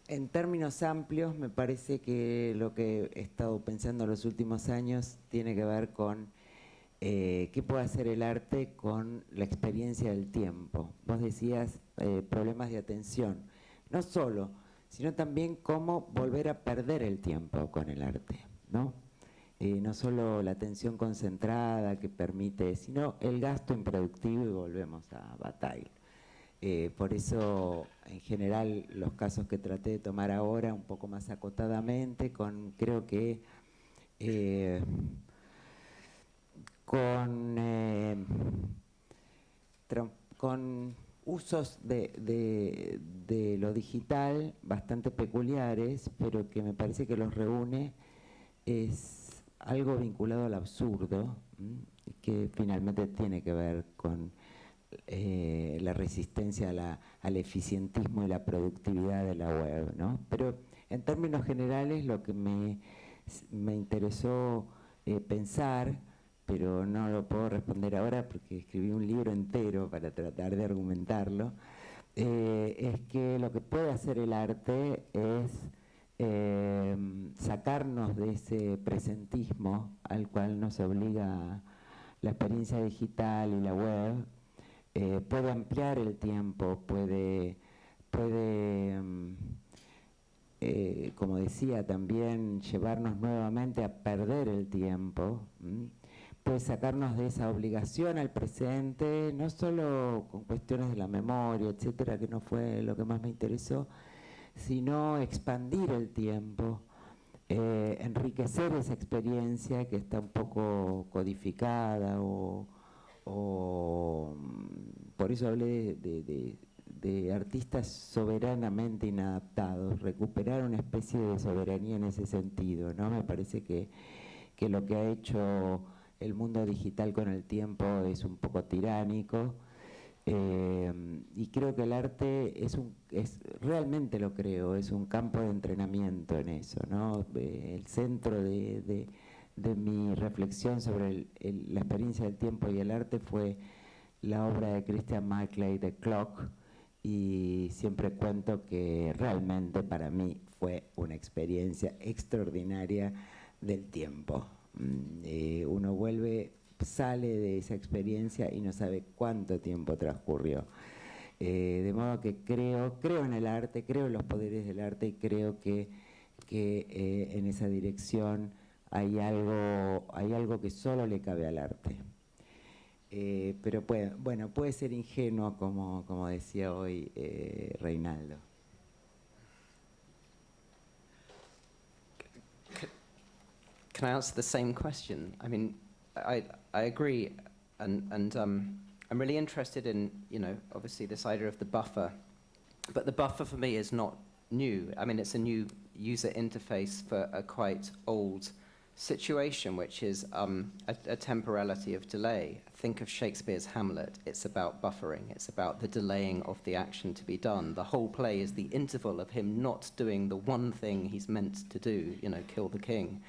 En términos amplios, me parece que lo que he estado pensando en los últimos años tiene que ver con qué puede hacer el arte con la experiencia del tiempo. Vos decías problemas de atención, no solo, sino también cómo volver a perder el tiempo con el arte, ¿no? No solo la atención concentrada que permite, sino el gasto improductivo, y volvemos a Bataille. Por eso, en general, los casos que traté de tomar ahora, un poco más acotadamente, creo que con, con usos de lo digital bastante peculiares, pero que me parece que los reúne, es algo vinculado al absurdo, que finalmente tiene que ver con la resistencia al eficientismo y la productividad de la web, ¿no? Pero en términos generales lo que me interesó pensar, pero no lo puedo responder ahora porque escribí un libro entero para tratar de argumentarlo, es que lo que puede hacer el arte es sacarnos de ese presentismo al cual nos obliga la experiencia digital y la web. Puede ampliar el tiempo, puede como decía, también llevarnos nuevamente a perder el tiempo, puede sacarnos de esa obligación al presente, no solo con cuestiones de la memoria, etcétera, que no fue lo que más me interesó, sino expandir el tiempo, enriquecer esa experiencia que está un poco codificada por eso hablé de artistas soberanamente inadaptados, recuperar una especie de soberanía en ese sentido, ¿no? Me parece que lo que ha hecho el mundo digital con el tiempo es un poco tiránico, y creo que el arte realmente lo creo, es un campo de entrenamiento en eso, ¿no? El centro de mi reflexión sobre la experiencia del tiempo y el arte fue la obra de Christian Maclay, The Clock, y siempre cuento que realmente para mí fue una experiencia extraordinaria del tiempo. Uno sale de esa experiencia y no sabe cuánto tiempo transcurrió. De modo que creo en el arte, creo en los poderes del arte y creo que en esa dirección hay algo que solo le cabe al arte. Pero puede ser ingenuo, como decía hoy Reinaldo. Can I answer the same question? I mean, I agree, and I'm really interested in, obviously this idea of the buffer, but the buffer for me is not new. I mean, it's a new user interface for a quite old situation, which is a temporality of delay. Think of Shakespeare's Hamlet. It's about buffering. It's about the delaying of the action to be done. The whole play is the interval of him not doing the one thing he's meant to do, kill the king.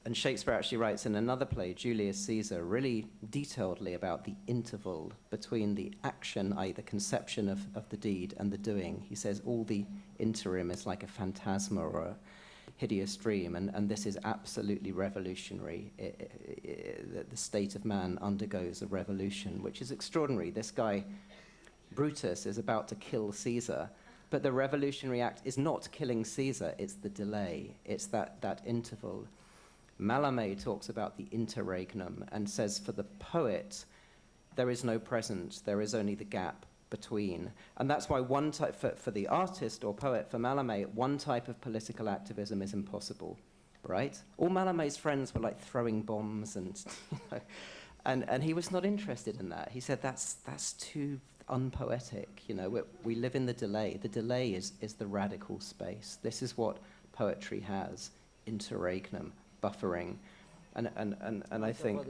And Shakespeare actually writes in another play, Julius Caesar, really detailedly about the interval between the action, i.e. the conception of the deed, and the doing. He says all the interim is like a phantasma or a hideous dream, and this is absolutely revolutionary. The state of man undergoes a revolution, which is extraordinary. This guy, Brutus, is about to kill Caesar, but the revolutionary act is not killing Caesar, it's the delay, it's that interval. Mallarmé talks about the interregnum and says for the poet, there is no present, there is only the gap between. And that's why one type, for the artist or poet, for Mallarmé, one type of political activism is impossible, right? All Mallarmé's friends were like throwing bombs and he was not interested in that. He said that's too unpoetic, we live in the delay. The delay is the radical space. This is what poetry has, interregnum, buffering, and I think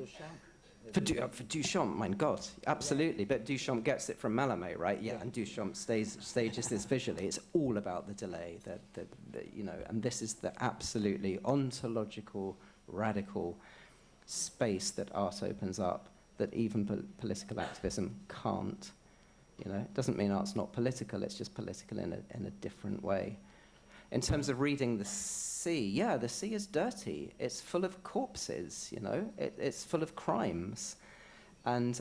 for Duchamp, my God, absolutely. But Duchamp gets it from Mallarmé, right? Yeah, and Duchamp stages this visually. It's all about the delay, and this is the absolutely ontological, radical space that art opens up that even political activism can't. It doesn't mean art's not political. It's just political in a different way. in terms of reading the sea, yeah, the sea is dirty. It's full of corpses, you know. It's full of crimes. And,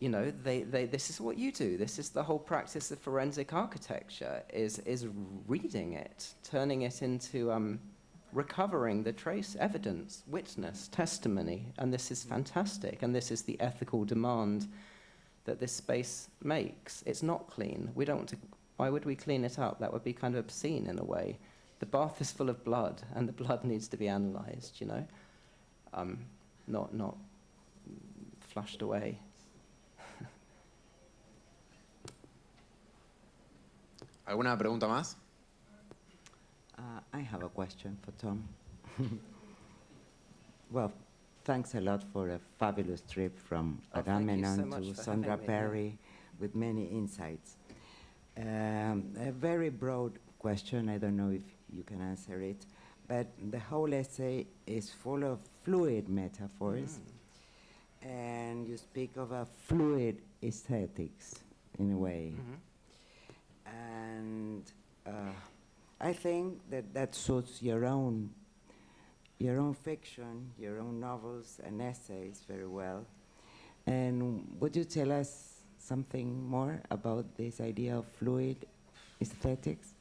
you know, this is what you do. This is the whole practice of forensic architecture, is reading it, turning it into recovering the trace evidence, witness, testimony. And this is fantastic. And this is the ethical demand that this space makes. It's not clean. We don't want to. Why would we clean it up? That would be kind of obscene in a way. The bath is full of blood, and the blood needs to be analyzed, you know, not flushed away. ¿Alguna pregunta más? I have a question for Tom. Well, thanks a lot for a fabulous trip from Agamenon to Sandra Perry with many insights. A very broad question, I don't know if you can answer it, but the whole essay is full of fluid metaphors, and you speak of a fluid aesthetics in a way. And I think that suits your own fiction, your own novels and essays very well. And would you tell us something more about this idea of fluid aesthetics?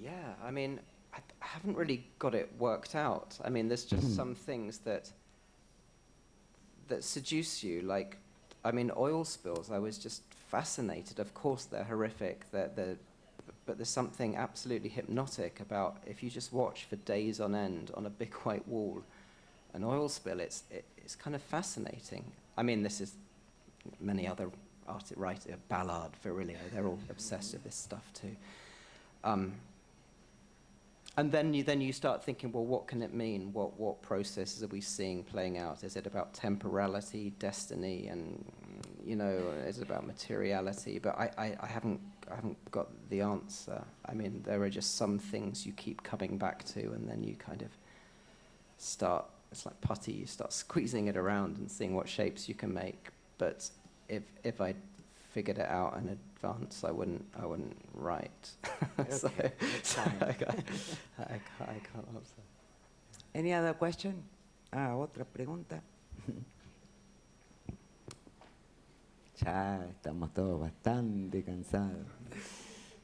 Yeah, I mean, I haven't really got it worked out. I mean, there's just some things that seduce you. Like, I mean, oil spills, I was just fascinated. Of course, they're horrific, but there's something absolutely hypnotic about if you just watch for days on end on a big white wall, an oil spill, it's kind of fascinating. I mean, this is many other writers, Ballard, Virilio, they're all obsessed with this stuff too. And then you start thinking, well, what can it mean? What processes are we seeing playing out? Is it about temporality, destiny, and, you know, is it about materiality? But I haven't got the answer. I mean, there are just some things you keep coming back to, and then you kind of start, it's like putty, you start squeezing it around and seeing what shapes you can make. But if I figured it out in advance, I wouldn't write. So I can't answer. Any other question? Otra pregunta. Ya estamos todos bastante cansados,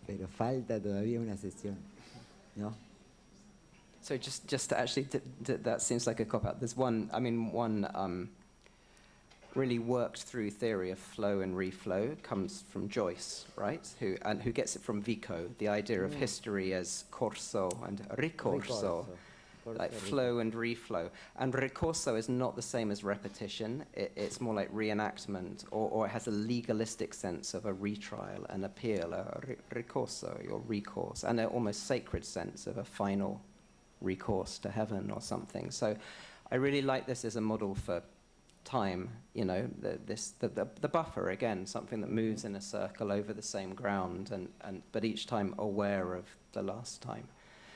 pero falta todavía una sesión, ¿no? So just to actually, that seems like a cop-out. There's one really worked through theory of flow and reflow comes from Joyce, right? Who gets it from Vico, the idea of history as corso and ricorso. Like flow and reflow. And ricorso is not the same as repetition. It's more like reenactment, or it has a legalistic sense of a retrial, an appeal, a ricorso, or recourse, and an almost sacred sense of a final recourse to heaven or something. So I really like this as a model for time, you know, the buffer, again, something that moves in a circle over the same ground, but each time aware of the last time.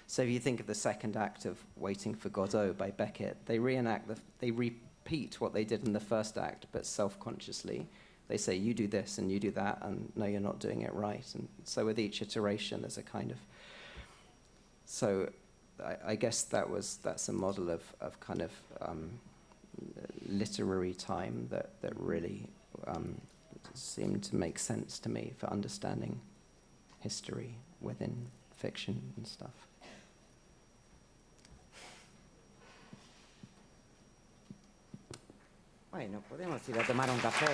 So if you think of the second act of Waiting for Godot by Beckett, they repeat what they did in the first act, but self-consciously. They say, you do this and you do that, and no, you're not doing it right. And so with each iteration, there's a kind of... So I guess that's a model of kind of literary time that really seemed to make sense to me for understanding history within fiction and stuff. Bueno, podemos ir a tomar un café.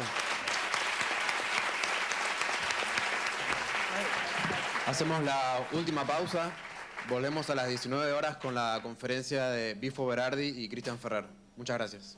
Hacemos la última pausa. Volvemos a las 19 horas con la conferencia de Bifo Berardi y Cristian Ferrer. Muchas gracias.